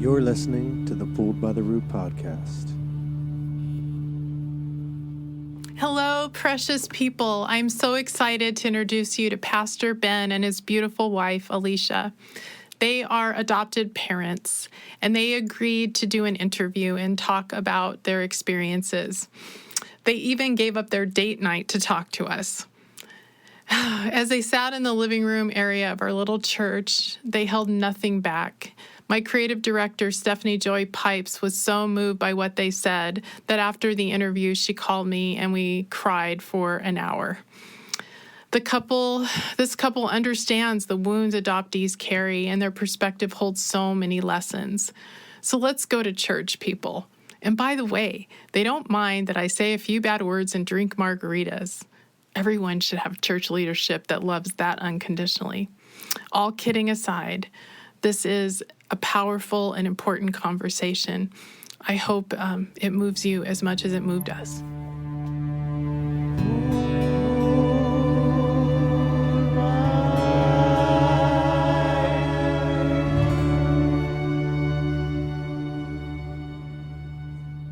You're listening to the Fooled by the Root podcast. Hello, precious people. I'm so excited to introduce you to Pastor Ben and his beautiful wife, Alisha. They are adopted parents, and they agreed to do an interview and talk about their experiences. They even gave up their date night to talk to us. As they sat in the living room area of our little church, they held nothing back. My creative director, Stephanie Joy Pipes, was so moved by what they said that after the interview, she called me and we cried for an hour. This couple understands the wounds adoptees carry, and their perspective holds so many lessons. So let's go to church, people. And by the way, they don't mind that I say a few bad words and drink margaritas. Everyone should have church leadership that loves that unconditionally. All kidding aside, this is a powerful and important conversation. I hope it moves you as much as it moved us.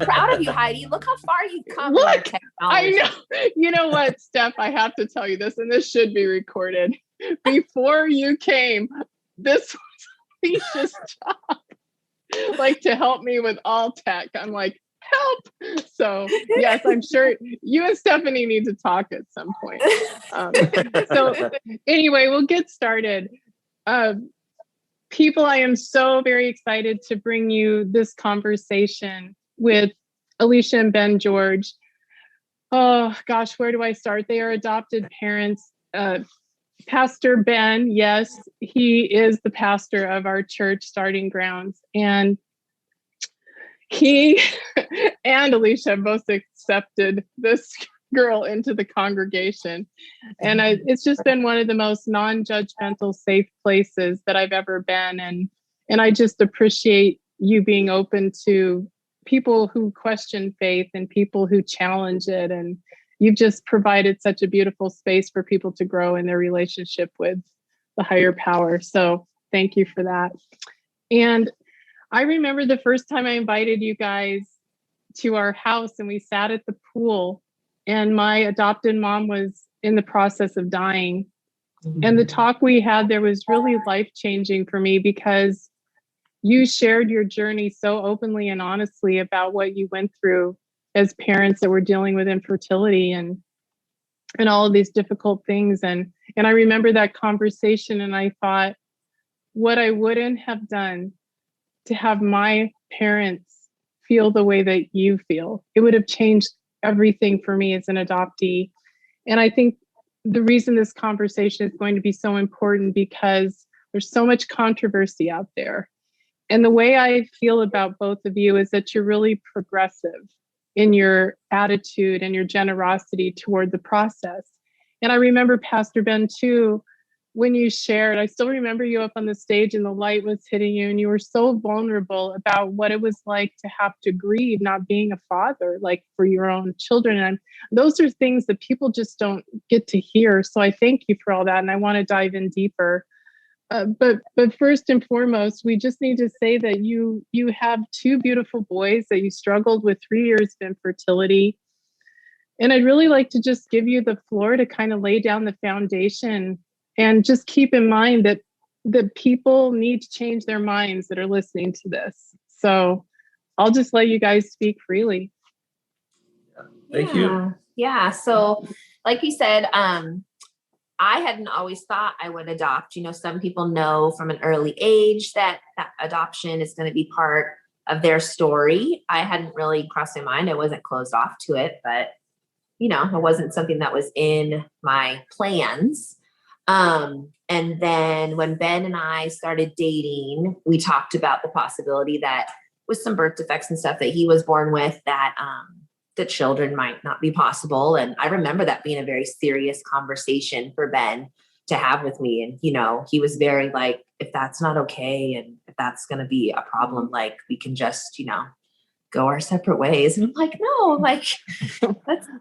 Proud of you, Heidi. Look how far you've come. Look, I know. You know what, Steph? I have to tell you this, and this should be recorded. Before you came, this was Alicia's job, like to help me with all tech. I'm like, help. So yes, I'm sure you and Stephanie need to talk at some point. So anyway, we'll get started. People, I am so very excited to bring you this conversation with Alisha and Ben George. Oh gosh, where do I start? They are adopted parents. Pastor Ben, yes, he is the pastor of our church starting grounds. And he and Alisha both accepted this girl into the congregation. And it's just been one of the most non-judgmental, safe places that I've ever been. And I just appreciate you being open to people who question faith and people who challenge it. And you've just provided such a beautiful space for people to grow in their relationship with the higher power. So thank you for that. And I remember the first time I invited you guys to our house and we sat at the pool and my adopted mom was in the process of dying. Mm-hmm. And the talk we had there was really life-changing for me because you shared your journey so openly and honestly about what you went through as parents that were dealing with infertility and all of these difficult things. And I remember that conversation and I thought, what I wouldn't have done to have my parents feel the way that you feel, it would have changed everything for me as an adoptee. And I think the reason this conversation is going to be so important because there's so much controversy out there. And the way I feel about both of you is that you're really progressive in your attitude and your generosity toward the process. And I remember Pastor Ben too, when you shared, I still remember you up on the stage and the light was hitting you and you were so vulnerable about what it was like to have to grieve not being a father, like for your own children. And those are things that people just don't get to hear. So I thank you for all that. And I want to dive in deeper. But first and foremost, we just need to say that you have two beautiful boys that you struggled with 3 years of infertility. And I'd really like to just give you the floor to kind of lay down the foundation and just keep in mind that the people need to change their minds that are listening to this. So I'll just let you guys speak freely. Thank you. Yeah. So like you said, I hadn't always thought I would adopt. You know, some people know from an early age that adoption is going to be part of their story. I hadn't really crossed my mind. I wasn't closed off to it, but, you know, it wasn't something that was in my plans. And then when Ben and I started dating, we talked about the possibility that with some birth defects and stuff that he was born with, that the children might not be possible. And I remember that being a very serious conversation for Ben to have with me. And, you know, he was very like, if that's not okay, and if that's going to be a problem, like we can just, you know, go our separate ways. And I'm like, no, like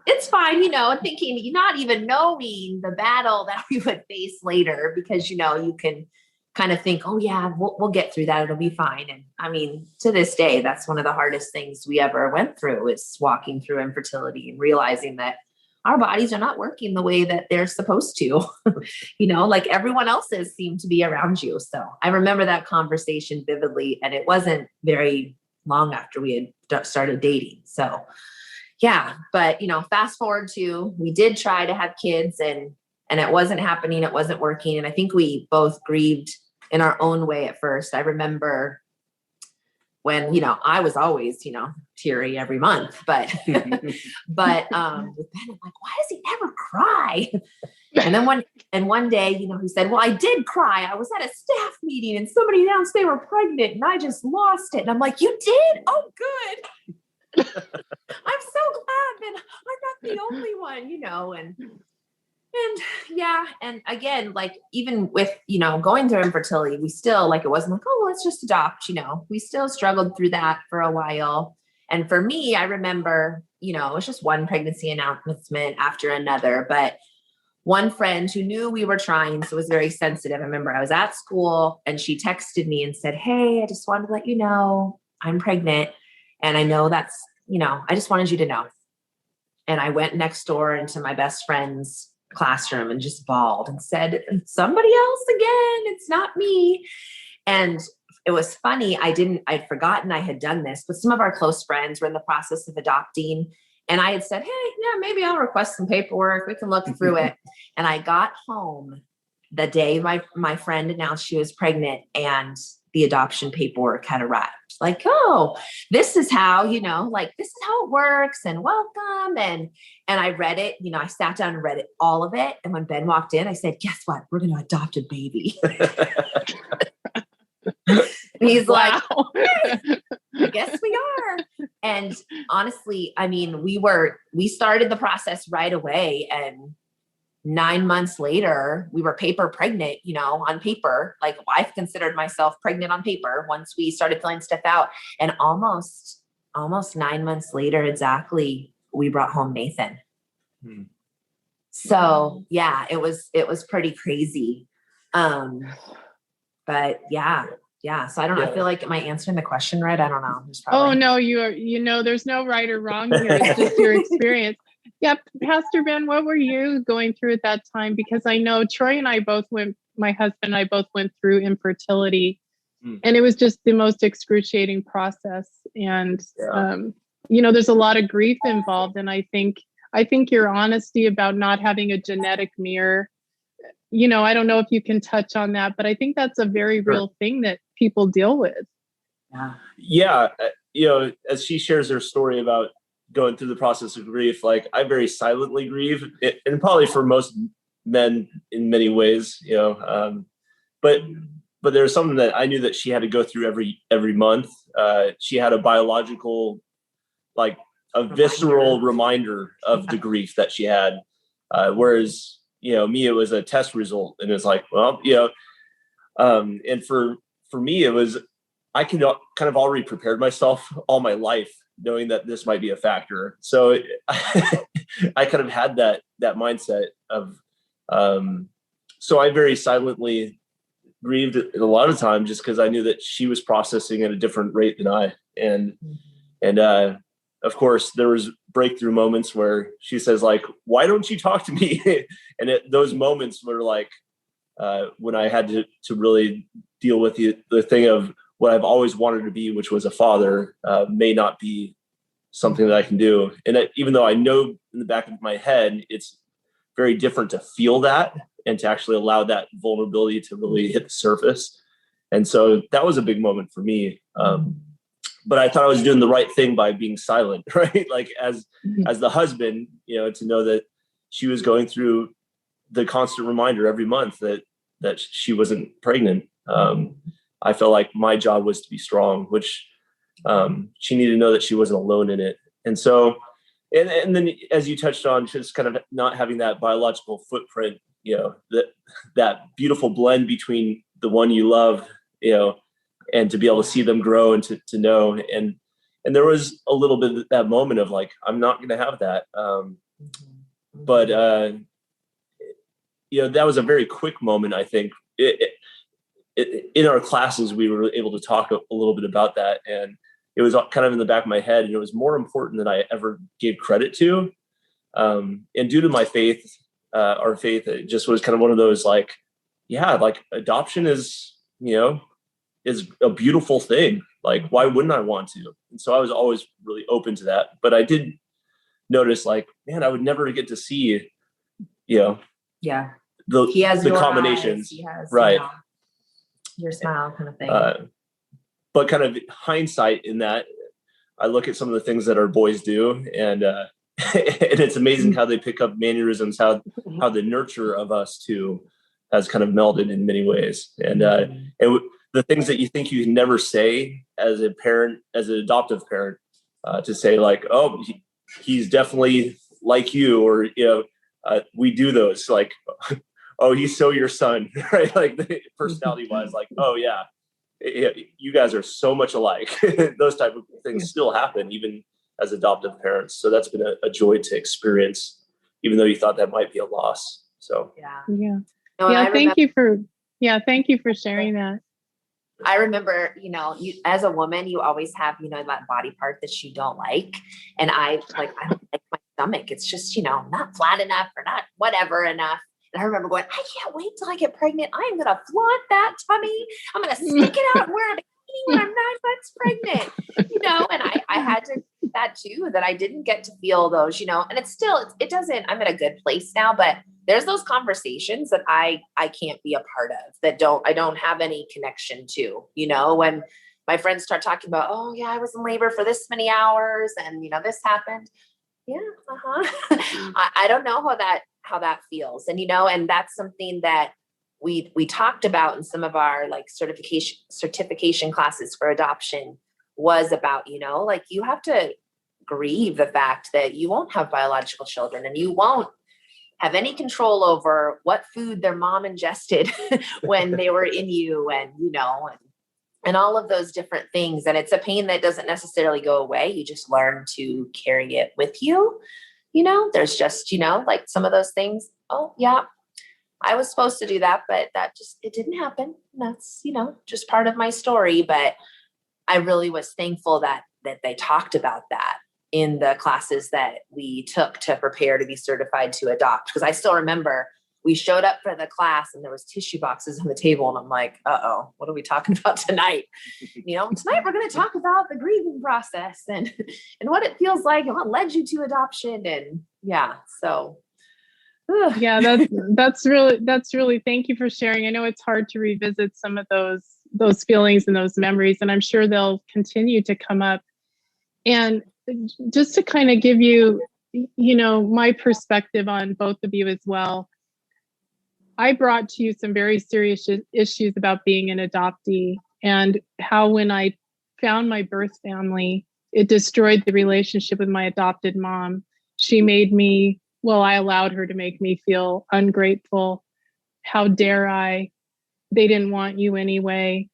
it's fine, you know, and thinking, not even knowing the battle that we would face later, because, you know, you can kind of think, oh yeah, we'll get through that. It'll be fine. And I mean, to this day, that's one of the hardest things we ever went through, is walking through infertility and realizing that our bodies are not working the way that they're supposed to, like everyone else's seem to be around you. So I remember that conversation vividly, and it wasn't very long after we had started dating. So yeah, but fast forward to, we did try to have kids, and it wasn't happening. It wasn't working. And I think we both grieved in our own way at first. I remember when, I was always, teary every month, but, with Ben, I'm like, why does he never cry? And then one day, he said, well, I did cry. I was at a staff meeting and somebody announced they were pregnant and I just lost it. And I'm like, you did? Oh, good. I'm so glad that I'm not the only one, and yeah. And again, like, even with, going through infertility, we still, like, it wasn't like, oh, well, let's just adopt, we still struggled through that for a while. And for me, I remember, it was just one pregnancy announcement after another, but one friend who knew we were trying, so was very sensitive. I remember I was at school and she texted me and said, hey, I just wanted to let you know I'm pregnant. And I know that's, I just wanted you to know. And I went next door into my best friend's classroom and just bawled and said, somebody else again, it's not me. And it was funny. I'd forgotten I had done this, but some of our close friends were in the process of adopting. And I had said, hey, yeah, maybe I'll request some paperwork. We can look through it. And I got home the day my friend announced she was pregnant and the adoption paperwork had arrived. Like, oh, this is how, this is how it works, and welcome. And I read it, I sat down and read it, all of it. And when Ben walked in, I said, guess what? We're going to adopt a baby. And he's like, hey, I guess we are. And honestly, I mean, we started the process right away, and 9 months later, we were paper pregnant, on paper. Like, I've considered myself pregnant on paper once we started filling stuff out. And almost 9 months later, exactly, we brought home Nathan. So yeah, it was pretty crazy. But yeah. So I don't know. I feel like, am I answering the question right? I don't know. Oh no, you are, there's no right or wrong here. It's just your experience. Yep. Pastor Ben, what were you going through at that time? Because I know Troy and I my husband and I both went through infertility, and it was just the most excruciating process. And, there's a lot of grief involved. And I think your honesty about not having a genetic mirror, I don't know if you can touch on that, but I think that's a very real thing that people deal with. Yeah. As she shares her story about going through the process of grief, like, I very silently grieve, and probably for most men in many ways, but there's something that I knew that she had to go through every month. She had a biological, like a visceral reminder of the grief that she had. Whereas, me, it was a test result, and it's like, well, and for me, it was, I can kind of already prepared myself all my life, knowing that this might be a factor. So I kind of had that mindset of, so I very silently grieved a lot of times, just because I knew that she was processing at a different rate than I. And of course, there was breakthrough moments where she says, like, why don't you talk to me? And those moments were like, when I had to really deal with the thing of what I've always wanted to be, which was a father, may not be something that I can do. And even though I know in the back of my head, it's very different to feel that and to actually allow that vulnerability to really hit the surface. And so that was a big moment for me. But I thought I was doing the right thing by being silent, right? Like, as the husband, to know that she was going through the constant reminder every month that she wasn't pregnant. I felt like my job was to be strong, which she needed to know that she wasn't alone in it. And so, and then, as you touched on, just kind of not having that biological footprint, that beautiful blend between the one you love, and to be able to see them grow and to know. And there was a little bit of that moment of like, I'm not going to have that. But that was a very quick moment, I think. in our classes, we were able to talk a little bit about that. And it was kind of in the back of my head, and it was more important than I ever gave credit to. And due to my faith, our faith, it just was kind of one of those like, yeah, like adoption is a beautiful thing. Like, why wouldn't I want to? And so I was always really open to that. But I did notice, like, man, I would never get to see, Yeah. He has the your combinations, eyes. He has, right? Your smile kind of thing. But kind of hindsight in that, I look at some of the things that our boys do, and and it's amazing how they pick up mannerisms, how the nurture of us too has kind of melded in many ways. And the things that you think you can never say as a parent, as an adoptive parent, to say like, oh, he's definitely like you, or we do those like, oh, he's so your son, right? Like personality wise, like, oh yeah, you guys are so much alike. Those type of things still happen even as adoptive parents. So that's been a joy to experience, even though you thought that might be a loss. So thank you for sharing that. I remember, you as a woman, you always have, that body part that you don't like. And I don't like my stomach. It's just, not flat enough or not whatever enough. And I remember going, I can't wait till I get pregnant. I am going to flaunt that tummy. I'm going to stick it out and wear a bikini when I'm 9 months pregnant, and I had to that too, that I didn't get to feel those, and it's still, it doesn't, I'm in a good place now, but there's those conversations that I can't be a part of, that I don't have any connection to, when my friends start talking about, oh yeah, I was in labor for this many hours and, this happened. Yeah. I don't know how that feels. And, and that's something that we talked about in some of our like certification classes for adoption, was about, like you have to grieve the fact that you won't have biological children and you won't have any control over what food their mom ingested when they were in you, and, and all of those different things. And it's a pain that doesn't necessarily go away. You just learn to carry it with you. There's just, like some of those things. Oh yeah, I was supposed to do that, but it didn't happen. That's, just part of my story. But I really was thankful that they talked about that in the classes that we took to prepare to be certified to adopt. Because I still remember we showed up for the class and there was tissue boxes on the table. And I'm like, what are we talking about tonight? Tonight we're going to talk about the grieving process and what it feels like and what led you to adoption. And yeah, so. Yeah, that's really, thank you for sharing. I know it's hard to revisit some of those feelings and those memories, and I'm sure they'll continue to come up. And just to kind of give you, my perspective on both of you as well, I brought to you some very serious issues about being an adoptee, and how when I found my birth family, it destroyed the relationship with my adopted mom. She made me, I allowed her to make me feel ungrateful. How dare I? They didn't want you anyway.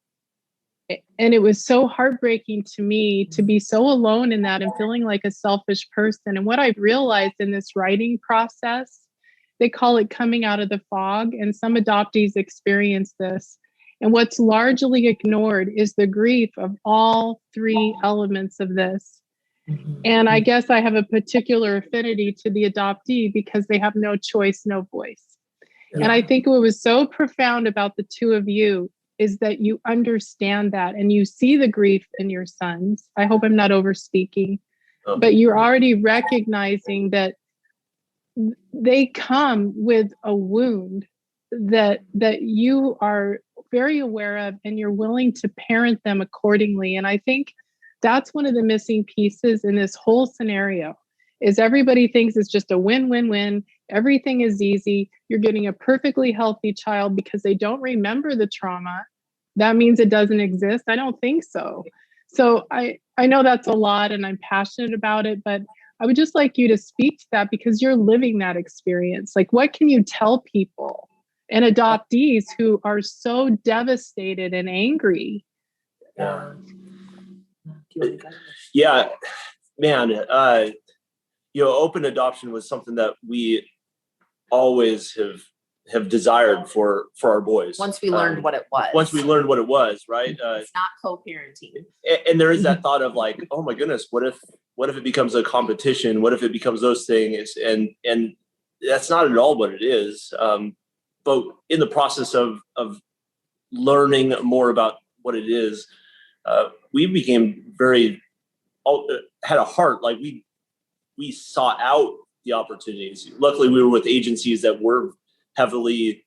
And it was so heartbreaking to me to be so alone in that and feeling like a selfish person. And what I've realized in this writing process, they call it coming out of the fog, and some adoptees experience this. And what's largely ignored is the grief of all three elements of this. And I guess I have a particular affinity to the adoptee because they have no choice, no voice. Yeah. And I think what was so profound about the two of you is that you understand that and you see the grief in your sons. I hope I'm not overspeaking, but you're already recognizing that they come with a wound that you are very aware of, and you're willing to parent them accordingly. And I think that's one of the missing pieces in this whole scenario, is everybody thinks it's just a win-win-win. Everything is easy. You're getting a perfectly healthy child because they don't remember the trauma. That means it doesn't exist. I don't think so. So I know that's a lot and I'm passionate about it, but I would just like you to speak to that because you're living that experience. Like, what can you tell people and adoptees who are so devastated and angry? Yeah, man, open adoption was something that we always have desired for our boys. Once we learned what it was. Once we learned what it was, right? It's not co-parenting. And there is that thought of like, oh my goodness, what if it becomes a competition? What if it becomes those things? And that's not at all what it is. But in the process of learning more about what it is, we became had a heart, like we sought out the opportunities. Luckily, we were with agencies that were heavily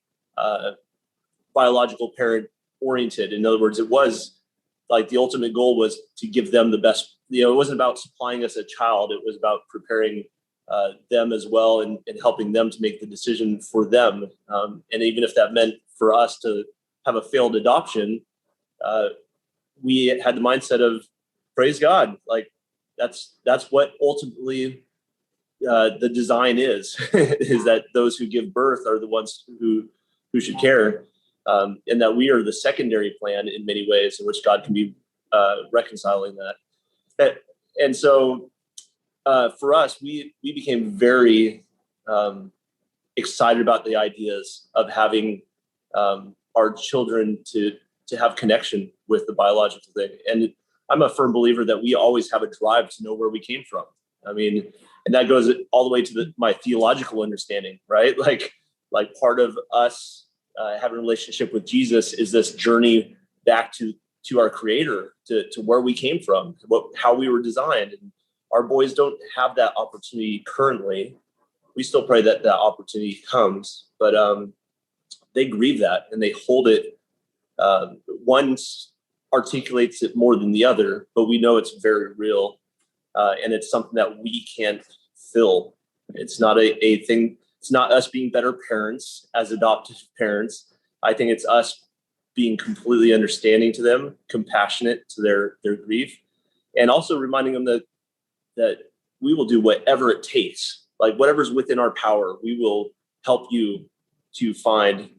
biological parent oriented. In other words, it was like the ultimate goal was to give them the best. It wasn't about supplying us a child. It was about preparing them as well and helping them to make the decision for them. And even if that meant for us to have a failed adoption, we had the mindset of praise God. Like that's what ultimately the design is that those who give birth are the ones who should care, and that we are the secondary plan in many ways in which God can be reconciling that. And so for us, we became very excited about the ideas of having our children to have connection with the biological thing. And I'm a firm believer that we always have a drive to know where we came from. I mean, and that goes all the way to my theological understanding, right? Like part of us having a relationship with Jesus is this journey back to our Creator, to where we came from, how we were designed. And our boys don't have that opportunity currently. We still pray that opportunity comes, but they grieve that and they hold it. One articulates it more than the other, but we know it's very real. And it's something that we can't fill. It's not a thing. It's not us being better parents as adoptive parents. I think it's us being completely understanding to them, compassionate to their grief, and also reminding them that we will do whatever it takes, like whatever's within our power. We will help you to find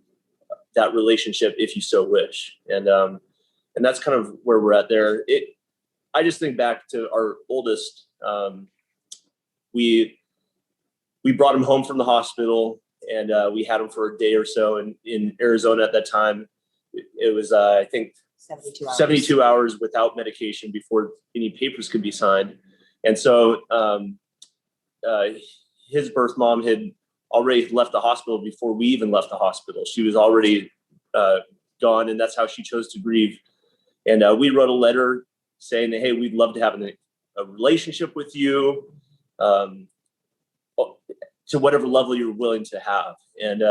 that relationship if you so wish. And that's kind of where we're at there. I just think back to our oldest. We brought him home from the hospital, and we had him for a day or so. And in Arizona at that time, it was I think 72 hours without medication before any papers could be signed. And so his birth mom had already left the hospital before we even left the hospital. She was already gone, and that's how she chose to grieve. And we wrote a letter saying that, hey, we'd love to have a relationship with you to whatever level you're willing to have. And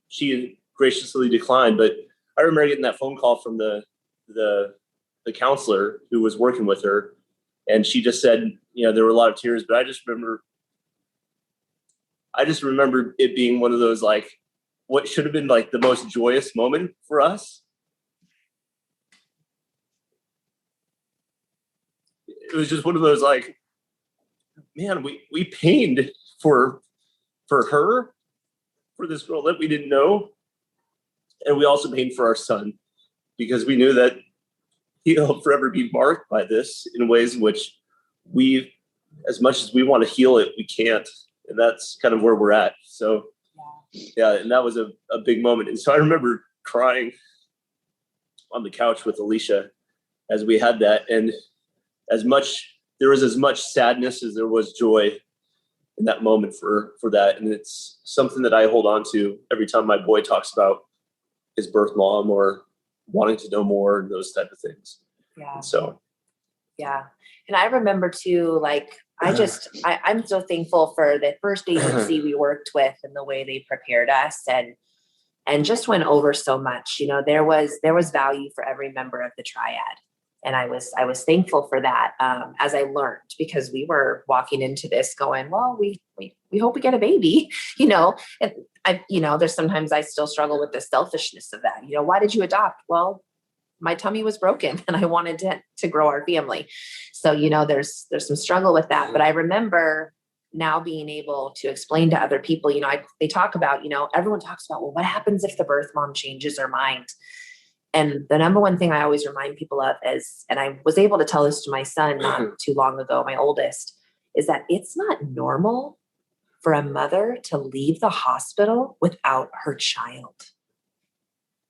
she graciously declined. But I remember getting that phone call from the counselor who was working with her. And she just said, there were a lot of tears, but I just remember it being one of those, like, what should have been like the most joyous moment for us. It was just one of those, like, man, we pained for her, for this girl that we didn't know. And we also pained for our son, because we knew that he'll forever be marked by this in ways in which we, as much as we want to heal it, we can't. And that's kind of where we're at. So, yeah, and that was a big moment. And so I remember crying on the couch with Alisha as we had that. And there was as much sadness as there was joy in that moment for that. And it's something that I hold on to every time my boy talks about his birth mom or wanting to know more and those type of things. Yeah. And so. Yeah. And I remember too, like, I'm so thankful for the first agency we worked with and the way they prepared us and just went over so much. There was value for every member of the triad. And I was thankful for that as I learned, because we were walking into this going, well, we hope we get a baby, and there's sometimes I still struggle with the selfishness of that. Why did you adopt? Well, my tummy was broken and I wanted to grow our family. So, there's some struggle with that. But I remember now being able to explain to other people, they talk about, everyone talks about, well, what happens if the birth mom changes her mind? And the number one thing I always remind people of is, and I was able to tell this to my son not too long ago, my oldest, is that it's not normal for a mother to leave the hospital without her child.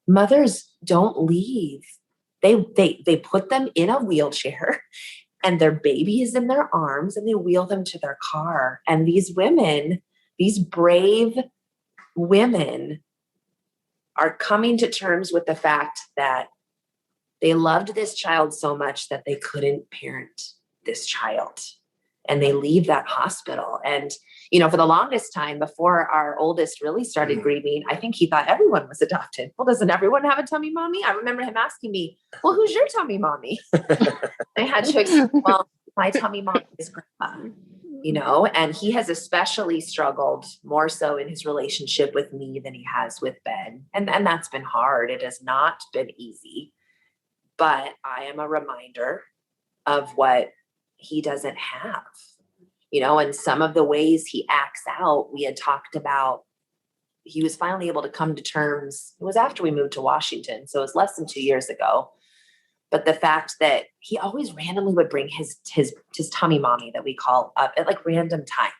Mothers don't leave. They put them in a wheelchair and their baby is in their arms and they wheel them to their car. And these women, these brave women, are coming to terms with the fact that they loved this child so much that they couldn't parent this child. And they leave that hospital. And, for the longest time before our oldest really started grieving, I think he thought everyone was adopted. Well, doesn't everyone have a tummy mommy? I remember him asking me, well, who's your tummy mommy? I had to explain, well, my tummy mommy is grandma, and he has especially struggled more so in his relationship with me than he has with Ben. And that's been hard. It has not been easy, but I am a reminder of what he doesn't have, and some of the ways he acts out. We had talked about, he was finally able to come to terms. It was after we moved to Washington, so it was less than 2 years ago. But the fact that he always randomly would bring his tummy mommy, that we call, up at like random times,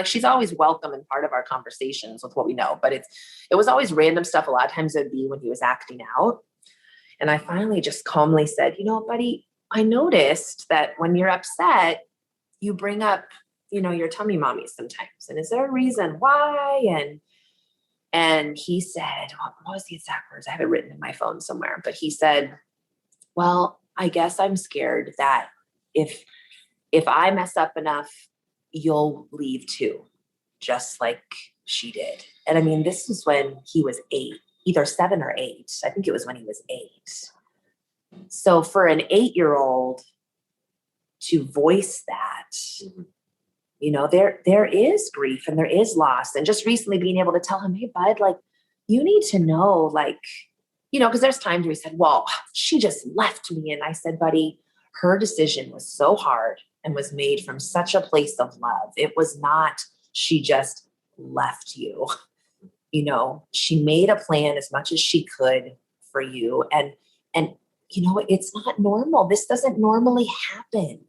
she's always welcome and part of our conversations with what we know, but it was always random stuff. A lot of times it'd be when he was acting out. And I finally just calmly said, buddy, I noticed that when you're upset, you bring up, your tummy mommy sometimes. And is there a reason why? And he said, what was the exact words? I have it written in my phone somewhere, but he said, well, I guess I'm scared that if I mess up enough, you'll leave too, just like she did. And this was when he was 8, either 7 or 8. I think it was when he was 8. So for an 8-year-old to voice that, there is grief and there is loss. And just recently being able to tell him, hey, bud, you need to know, because there's times where he said, well, she just left me. And I said, buddy, her decision was so hard and was made from such a place of love. It was not, she just left you. She made a plan as much as she could for you. And it's not normal. This doesn't normally happen.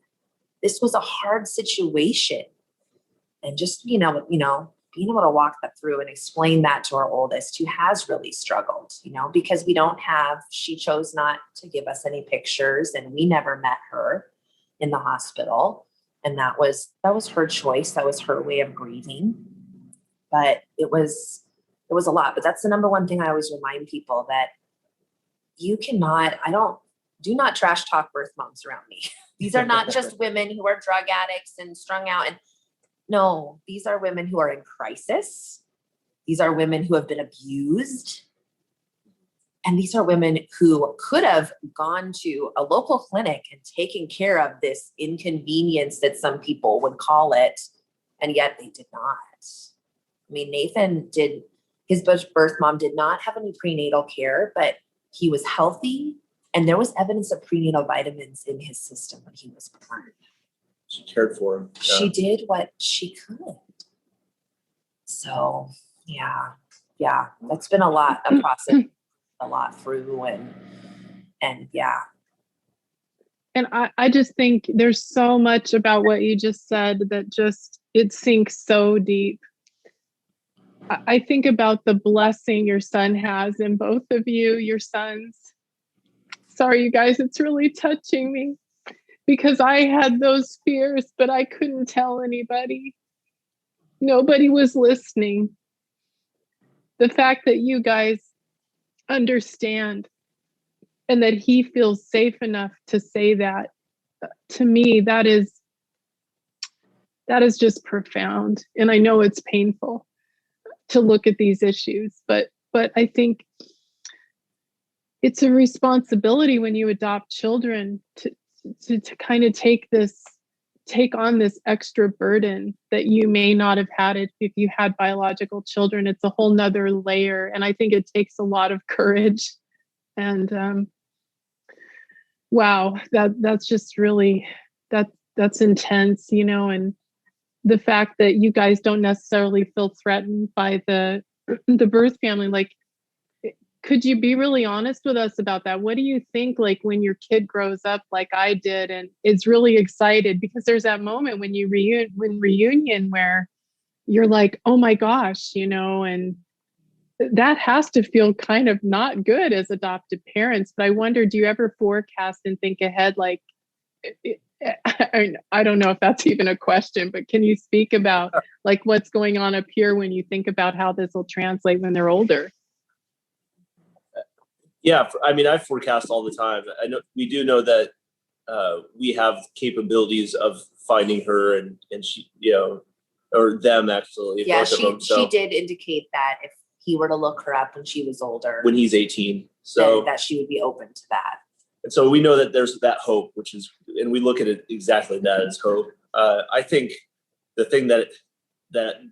This was a hard situation. And just, being able to walk that through and explain that to our oldest, who has really struggled, because she chose not to give us any pictures, and we never met her in the hospital. And that was her choice. That was her way of grieving. But it was a lot. But that's the number one thing I always remind people, that do not trash talk birth moms around me. These are not just women who are drug addicts and strung out. And no, these are women who are in crisis. These are women who have been abused. And these are women who could have gone to a local clinic and taken care of this inconvenience that some people would call it. And yet they did not. Nathan his birth mom did not have any prenatal care, but he was healthy. And there was evidence of prenatal vitamins in his system when he was born. She cared for him. Yeah. She did what she could. So, yeah, that's been a process, a lot through, and yeah. And I just think there's so much about what you just said that it sinks so deep. I think about the blessing your son has in both of you, your sons. Sorry, you guys, it's really touching me, because I had those fears, but I couldn't tell anybody. Nobody was listening. The fact that you guys understand and that he feels safe enough to say that, to me, that is just profound. And I know it's painful to look at these issues, but I think it's a responsibility when you adopt children to kind of take on this extra burden that you may not have had it if you had biological children. It's a whole nother layer. And I think it takes a lot of courage. And wow, that's just really, that's intense, and the fact that you guys don't necessarily feel threatened by the birth family, could you be really honest with us about that? What do you think, when your kid grows up like I did and is really excited? Because there's that moment when you reunion where you're like, oh my gosh, and that has to feel kind of not good as adopted parents. But I wonder, do you ever forecast and think ahead? Like, I don't know if that's even a question, but can you speak about like what's going on up here when you think about how this will translate when they're older? Yeah, I mean, I forecast all the time. I know we do know that we have capabilities of finding her, and she, or them actually. Yeah, both of them. she did indicate that if he were to look her up when she was older, when he's 18, so that she would be open to that. And so we know that there's that hope, which is, and we look at it exactly that as hope. I think the thing that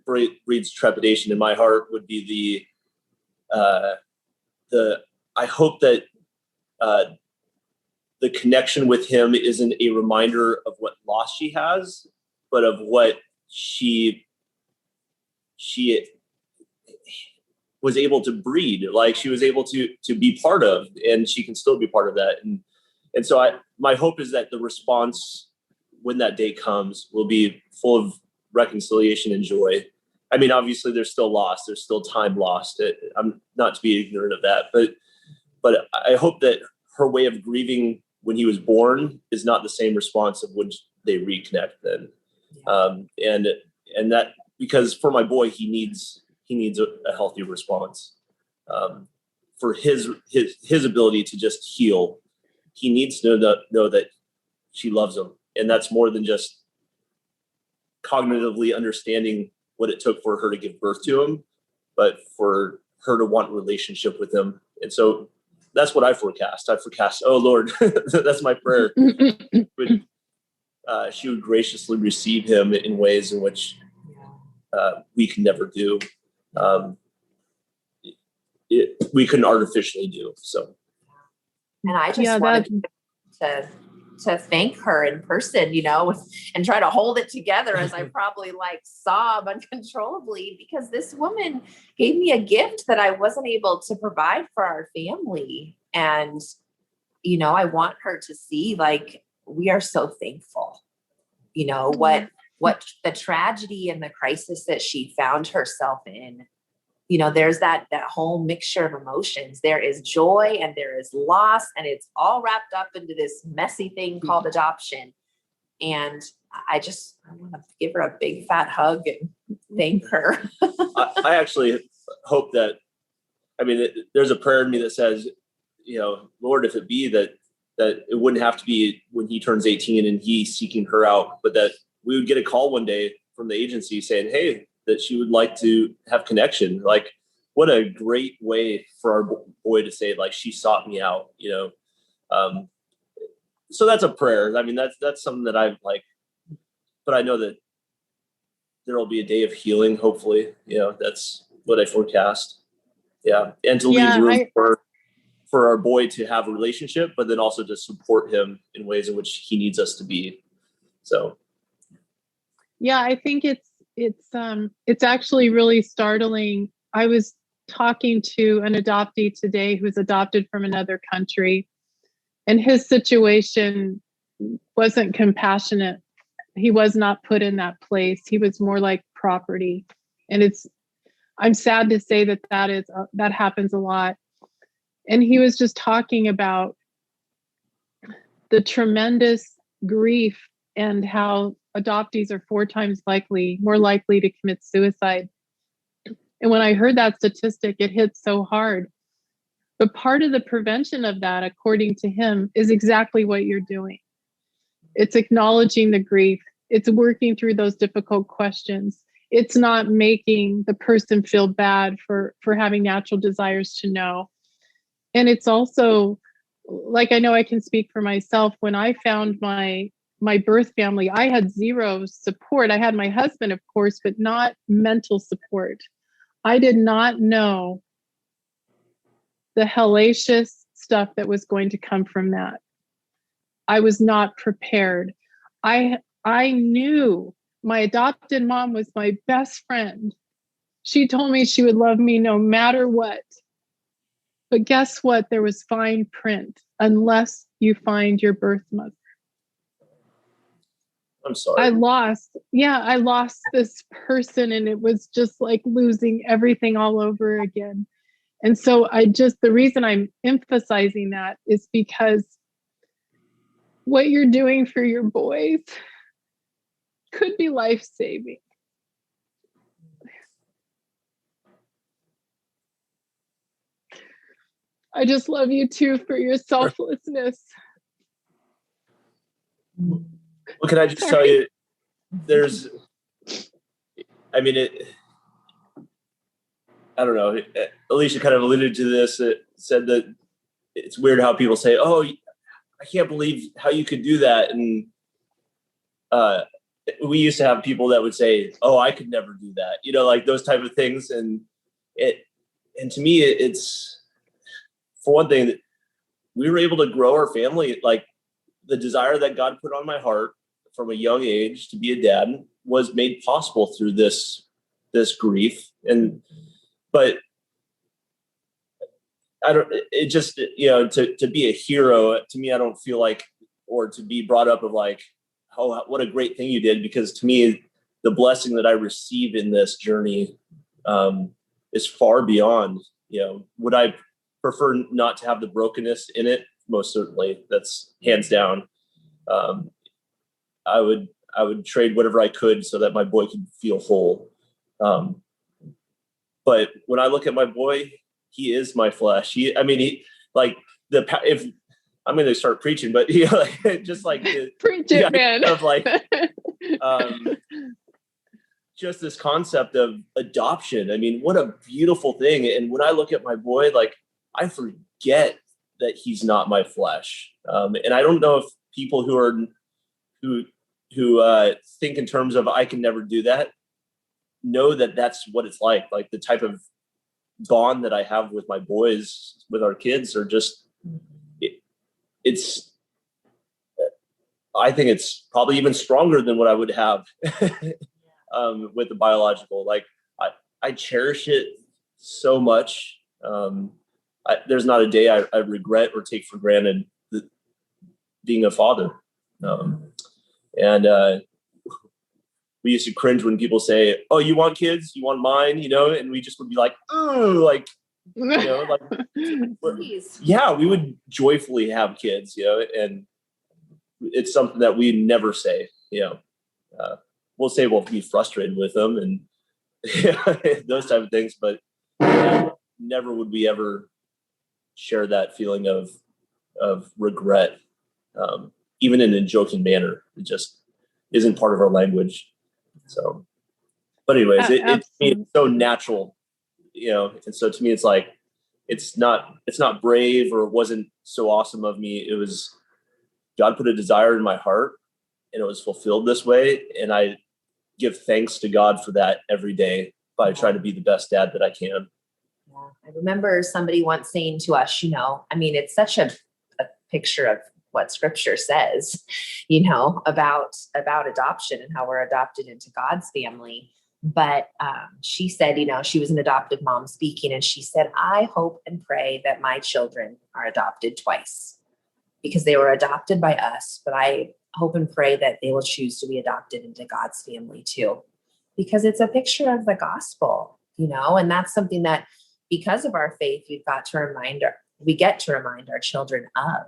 breeds trepidation in my heart would be I hope that the connection with him isn't a reminder of what loss she has, but of what she was able to breed, like she was able to be part of, and she can still be part of that. And so my hope is that the response when that day comes will be full of reconciliation and joy. I mean, obviously there's still loss, there's still time lost. I'm not to be ignorant of that, but I hope that her way of grieving when he was born is not the same response of when they reconnect then. And that, because for my boy, he needs a healthy response for his ability to just heal. He needs to know that she loves him, and that's more than just cognitively understanding what it took for her to give birth to him, but for her to want relationship with him. And so that's what I forecast. Oh Lord, that's my prayer. She would graciously receive him in ways in which we can never do. We couldn't artificially do. So, and I just wanted to thank her in person, and try to hold it together as I probably sob uncontrollably, because this woman gave me a gift that I wasn't able to provide for our family. And, I want her to see, we are so thankful, what the tragedy and the crisis that she found herself in. There's that whole mixture of emotions. There is joy and there is loss, and it's all wrapped up into this messy thing called adoption. And I want to give her a big fat hug and thank her. I actually hope that, there's a prayer in me that says, Lord, if it be that it wouldn't have to be when he turns 18 and he's seeking her out, but that we would get a call one day from the agency saying, hey, that she would like to have connection. Like, what a great way for our boy to say, she sought me out, so that's a prayer. That's something that I've but I know that there will be a day of healing. Hopefully, that's what I forecast. Yeah. And to leave room for our boy to have a relationship, but then also to support him in ways in which he needs us to be. So. Yeah, I think it's actually really startling. I was talking to an adoptee today who's adopted from another country, and his situation wasn't compassionate. He was not put in that place. He was more like property. And I'm sad to say that happens a lot. And he was just talking about the tremendous grief and how adoptees are 4 times more likely to commit suicide. And when I heard that statistic, it hit so hard. But part of the prevention of that, according to him, is exactly what you're doing. It's acknowledging the grief. It's working through those difficult questions. It's not making the person feel bad for having natural desires to know. And it's also, I know I can speak for myself. When I found my birth family, I had zero support. I had my husband, of course, but not mental support. I did not know the hellacious stuff that was going to come from that. I was not prepared. I knew my adopted mom was my best friend. She told me she would love me no matter what. But guess what? There was fine print, unless you find your birth mother. I'm sorry. I lost this person, and it was just like losing everything all over again. And so the reason I'm emphasizing that is because what you're doing for your boys could be life-saving. I just love you too for your selflessness. Well, can I just tell you, I don't know. Alisha kind of alluded to this. It said that it's weird how people say, "Oh, I can't believe how you could do that." And we used to have people that would say, "Oh, I could never do that," like those type of things. And to me, it's, for one thing, that we were able to grow our family. Like, the desire that God put on my heart from a young age to be a dad was made possible through this grief. But I don't, it just, to be a hero, to me, I don't feel like, or to be brought up of like, oh, what a great thing you did. Because to me, the blessing that I receive in this journey is far beyond, would I prefer not to have the brokenness in it? Most certainly. That's hands down. I would trade whatever I could so that my boy could feel whole. But when I look at my boy, he is my flesh. If I'm going to start preaching, but just like preach it, man. Of like, just this concept of adoption. I mean, what a beautiful thing. And when I look at my boy, like, I forget that he's not my flesh. And I don't know if people who think in terms of I can never do that, know that that's what it's like the type of bond that I have with my boys, with our kids, are just, I think it's probably even stronger than what I would have with the biological. Like, I cherish it so much. There's not a day I regret or take for granted being a father. We used to cringe when people say, "Oh, you want kids? You want mine?" And we just would be like, "Oh, like, Please. Yeah, we would joyfully have kids, and it's something that we never say, we'll say we'll be frustrated with them and those type of things, but never would we ever share that feeling of regret, even in a joking manner. It just isn't part of our language. So, but anyways, it's so natural, and so to me, it's like, it's not brave, or it wasn't so awesome of me. It was, God put a desire in my heart, and it was fulfilled this way. And I give thanks to God for that every day by trying to be the best dad that I can. Yeah. I remember somebody once saying to us, it's such a picture of what scripture says, about adoption and how we're adopted into God's family. But she said, she was an adoptive mom speaking, and she said, I hope and pray that my children are adopted twice, because they were adopted by us, but I hope and pray that they will choose to be adopted into God's family too, because it's a picture of the gospel, and that's something that, because of our faith, we get to remind our children of,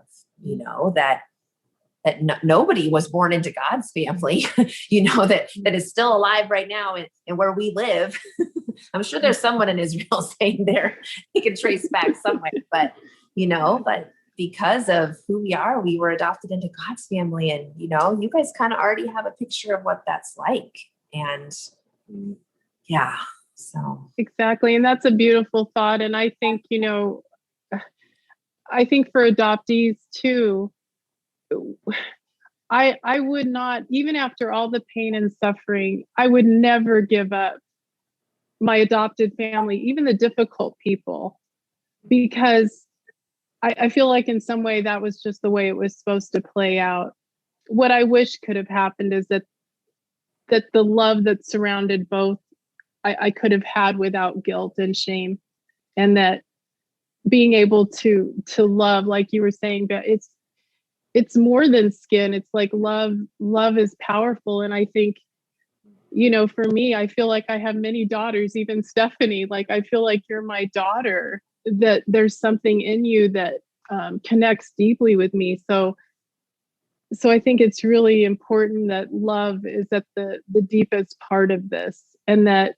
that nobody was born into God's family, that is still alive right now and where we live. I'm sure there's someone in Israel saying he can trace back somewhere, but because of who we are, we were adopted into God's family. And, you guys kind of already have a picture of what that's like. And yeah, so. Exactly. And that's a beautiful thought. And I think, I think for adoptees too, I would not, even after all the pain and suffering, I would never give up my adopted family, even the difficult people, because I feel like in some way that was just the way it was supposed to play out. What I wish could have happened is that the love that surrounded both, I could have had without guilt and shame, and that being able to love, like you were saying, but it's more than skin. It's like love is powerful. And I think, for me, I feel like I have many daughters, even Stephanie. Like, I feel like you're my daughter, that there's something in you that connects deeply with me. So I think it's really important that love is at the deepest part of this, and that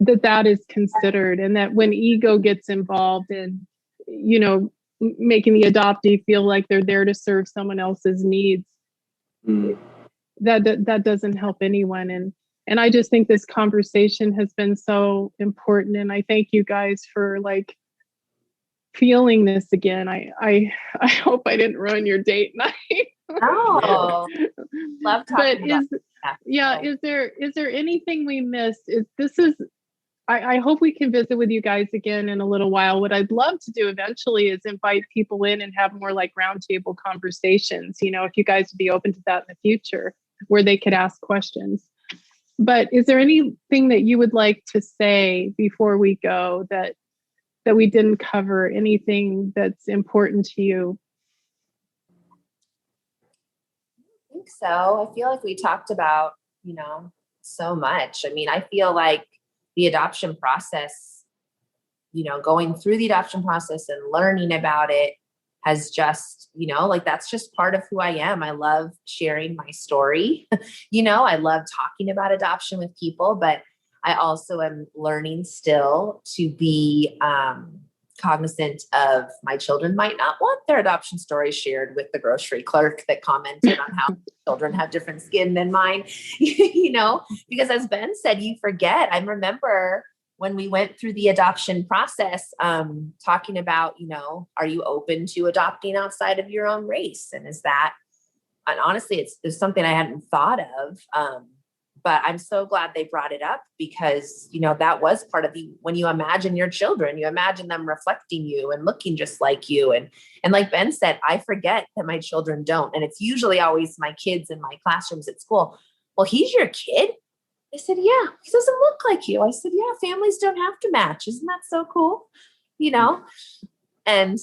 is considered, and that when ego gets involved in, making the adoptee feel like they're there to serve someone else's needs, that doesn't help anyone. And I just think this conversation has been so important, and I thank you guys for like feeling this again. I hope I didn't ruin your date night. Oh, love talking about that. Is there anything we missed? I hope we can visit with you guys again in a little while. What I'd love to do eventually is invite people in and have more like roundtable conversations, if you guys would be open to that in the future, where they could ask questions. But is there anything that you would like to say before we go that we didn't cover? Anything that's important to you? I think so. I feel like we talked about, so much. I mean, I feel like the adoption process, going through the adoption process and learning about it has just, that's just part of who I am. I love sharing my story. I love talking about adoption with people, but I also am learning still to be cognizant of my children might not want their adoption story shared with the grocery clerk that commented on how children have different skin than mine, because as Ben said, you forget. I remember when we went through the adoption process, talking about, are you open to adopting outside of your own race? And honestly, it's something I hadn't thought of. But I'm so glad they brought it up, because, that was part of when you imagine your children, you imagine them reflecting you and looking just like you. And like Ben said, I forget that my children don't. And it's usually always my kids in my classrooms at school. Well, he's your kid. I said, yeah, he doesn't look like you. I said, yeah, families don't have to match. Isn't that so cool? And,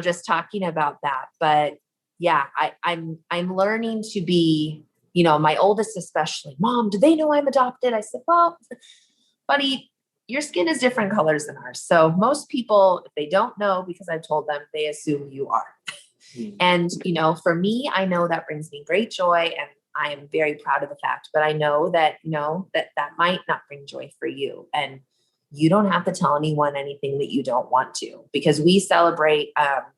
just talking about that. But yeah, I'm learning to be, my oldest especially, Mom, do they know I'm adopted? I said, well, buddy, your skin is different colors than ours. So most people, if they don't know because I told them, they assume you are. And, for me, I know that brings me great joy, and I am very proud of the fact, but I know that, that might not bring joy for you. And you don't have to tell anyone anything that you don't want to, because we celebrate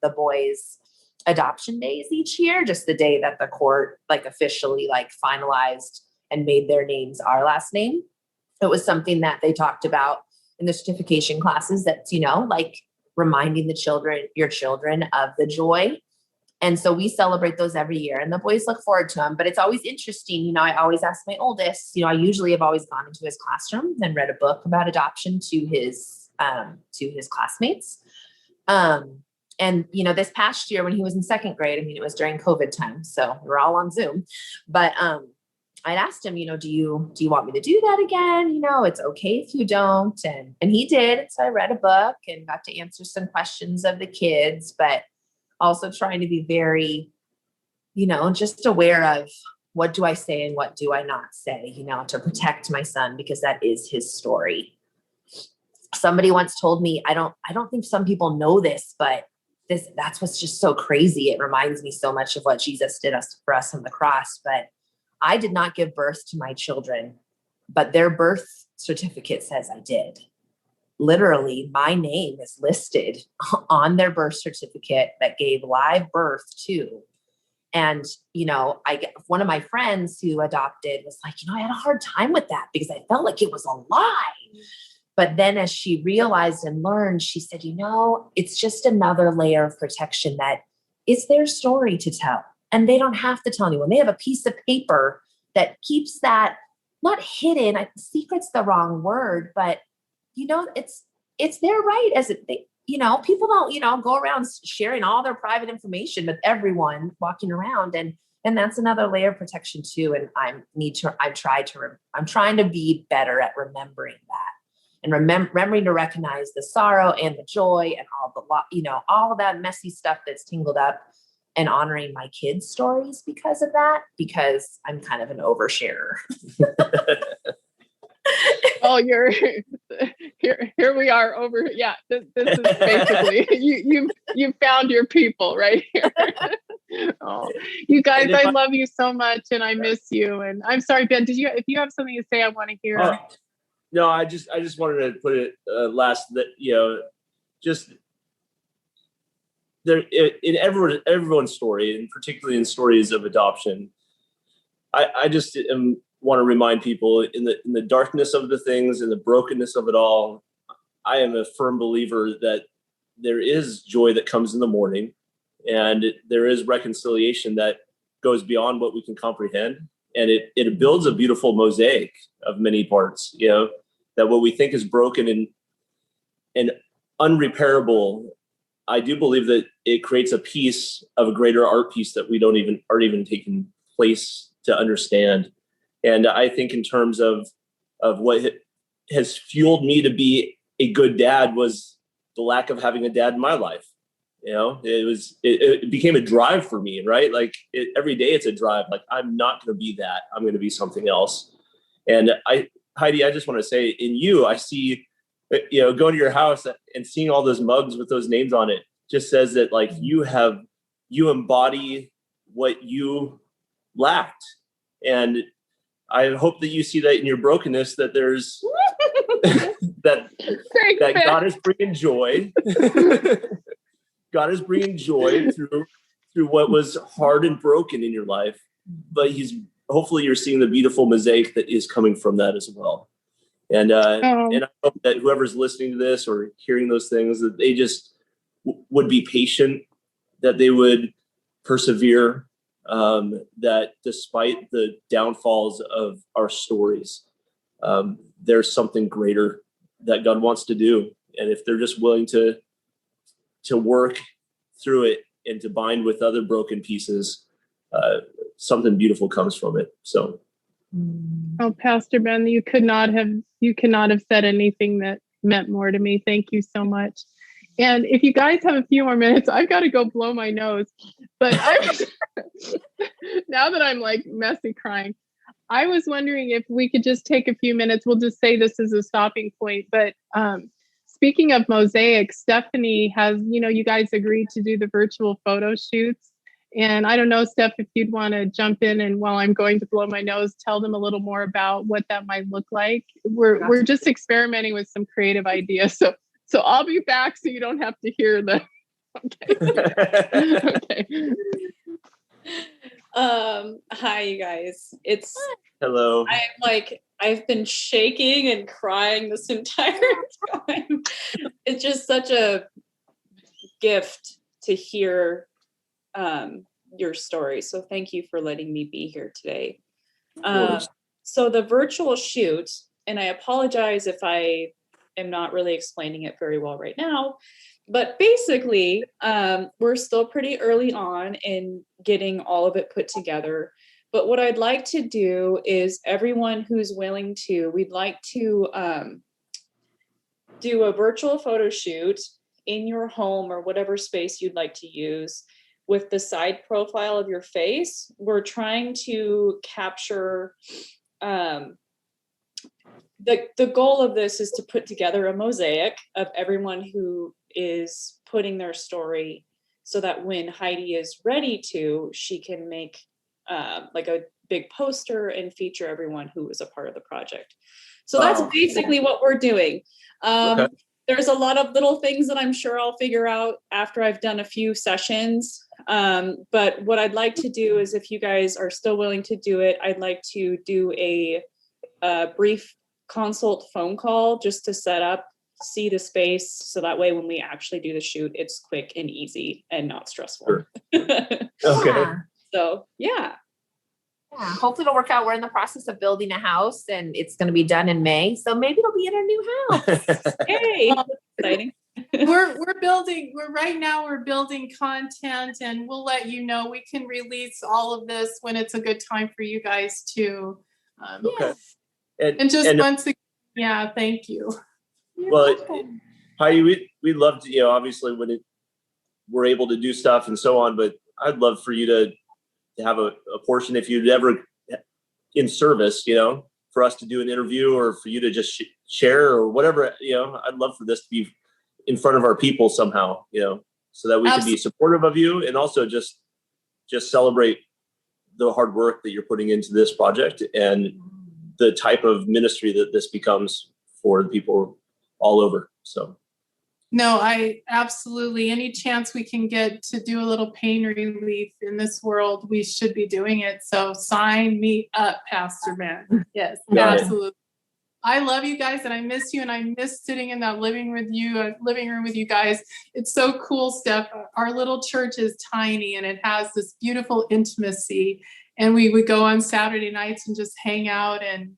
the boys' adoption days each year, just the day that the court officially finalized and made their names our last name. It was something that they talked about in the certification classes, that's, reminding your children of the joy. And so we celebrate those every year, and the boys look forward to them. But it's always interesting. I always ask my oldest, I usually have always gone into his classroom and read a book about adoption to his classmates. And, this past year when he was in second grade, it was during COVID time, so we're all on Zoom, but, I'd asked him, do you want me to do that again? It's okay if you don't. And he did. So I read a book and got to answer some questions of the kids, but also trying to be very, just aware of what do I say and what do I not say, to protect my son, because that is his story. Somebody once told me, I don't think some people know this, but that's what's just so crazy. It reminds me so much of what Jesus did for us on the cross. But I did not give birth to my children, but their birth certificate says I did. Literally, my name is listed on their birth certificate that gave live birth to. And, one of my friends who adopted was like, I had a hard time with that because I felt like it was a lie. But then as she realized and learned, she said, it's just another layer of protection, that it's their story to tell. And they don't have to tell anyone. They have a piece of paper that keeps that not hidden. Secret's the wrong word, but it's their right people don't, go around sharing all their private information with everyone walking around. And that's another layer of protection too. And I'm trying to be better at remembering that. And remembering to recognize the sorrow and the joy and all of that messy stuff that's tangled up and honoring my kids' stories because of that, because I'm kind of an oversharer. Oh, you're here we are over. Yeah, this is basically you found your people right here. Oh, you guys, I love you so much, and I miss you. And I'm sorry, Ben. If you have something to say, I want to hear. No, I just wanted to put it last that just there in everyone's story, and particularly in stories of adoption. I just want to remind people in the darkness of the things, in the brokenness of it all, I am a firm believer that there is joy that comes in the morning, and there is reconciliation that goes beyond what we can comprehend, and it builds a beautiful mosaic of many parts. That what we think is broken and unrepairable, I do believe that it creates a piece of a greater art piece that we aren't even taking place to understand. And I think in terms of what has fueled me to be a good dad was the lack of having a dad in my life. It became a drive for me, right? Like every day it's a drive. Like, I'm not going to be that. I'm going to be something else. And Heidi, I just want to say, in you, I see, going to your house and seeing all those mugs with those names on it just says that like you embody what you lacked. And I hope that you see that in your brokenness, that there's that God is bringing joy. God is bringing joy through what was hard and broken in your life, but hopefully you're seeing the beautiful mosaic that is coming from that as well. And and I hope that whoever's listening to this or hearing those things, that they just would be patient, that they would persevere, that despite the downfalls of our stories, there's something greater that God wants to do. And if they're just willing to work through it and to bind with other broken pieces, something beautiful comes from it. So, Pastor Ben, you could not have said anything that meant more to me. Thank you so much. And if you guys have a few more minutes, I've got to go blow my nose. But now that I'm like messy crying, I was wondering if we could just take a few minutes. We'll just say this is a stopping point. But speaking of mosaic, Stephanie has, you guys agreed to do the virtual photo shoots. And I don't know, Steph, if you'd want to jump in and while I'm going to blow my nose, tell them a little more about what that might look like. We're just experimenting with some creative ideas. So I'll be back so you don't have to hear the. Okay. Hi, you guys. Hello. I've been shaking and crying this entire time. It's just such a gift to hear your story. So thank you for letting me be here today. So the virtual shoot, and I apologize if I am not really explaining it very well right now, but basically we're still pretty early on in getting all of it put together. But what I'd like to do is everyone who's willing to, we'd like to do a virtual photo shoot in your home or whatever space you'd like to use with the side profile of your face. We're trying to capture, the goal of this is to put together a mosaic of everyone who is putting their story so that when Heidi is ready to, she can make like a big poster and feature everyone who was a part of the project. So that's basically what we're doing. Okay. There's a lot of little things that I'm sure I'll figure out after I've done a few sessions. But what I'd like to do is, if you guys are still willing to do it, I'd like to do a brief consult phone call just to set up, see the space. So that way, when we actually do the shoot, it's quick and easy and not stressful. Sure. Okay. So, yeah. Yeah, hopefully it'll work out. We're in the process of building a house and it's going to be done in May. So maybe it'll be in our new house. Hey, exciting. We're building content, and we'll let you know. We can release all of this when it's a good time for you guys to. Okay. Once again, yeah, thank you. Well, Heidi, we love to, obviously when we're able to do stuff and so on, but I'd love for you to have a portion if you'd ever in service, for us to do an interview or for you to just share or whatever, I'd love for this to be in front of our people somehow, so that we can be supportive of you and also just celebrate the hard work that you're putting into this project and the type of ministry that this becomes for the people all over. So. No, I absolutely, any chance we can get to do a little pain relief in this world, we should be doing it. So sign me up, Pastor Ben. Yes, absolutely. I love you guys and I miss you, and I miss sitting in that living room with you guys. It's so cool, Steph. Our little church is tiny and it has this beautiful intimacy, and we would go on Saturday nights and just hang out, and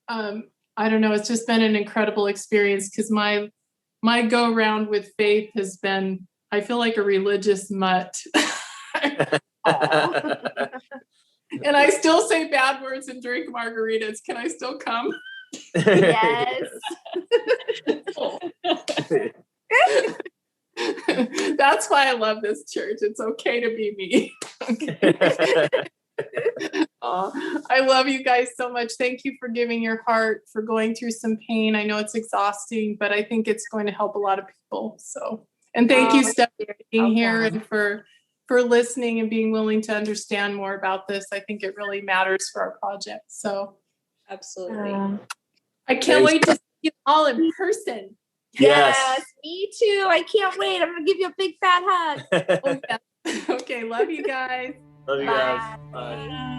I don't know, it's just been an incredible experience because my go round with faith has been, I feel like a religious mutt. And I still say bad words and drink margaritas. Can I still come? Yes. That's why I love this church. It's okay to be me. Okay. I love you guys so much. Thank you for giving your heart, for going through some pain. I know it's exhausting, but I think it's going to help a lot of people. So, and thank you, Steph, for being here and for listening and being willing to understand more about this. I think it really matters for our project. So, Absolutely. I can't wait to see you all in person. Yes, me too. I can't wait. I'm going to give you a big fat hug. Oh, yeah. Okay, love you guys. Love you guys. Bye.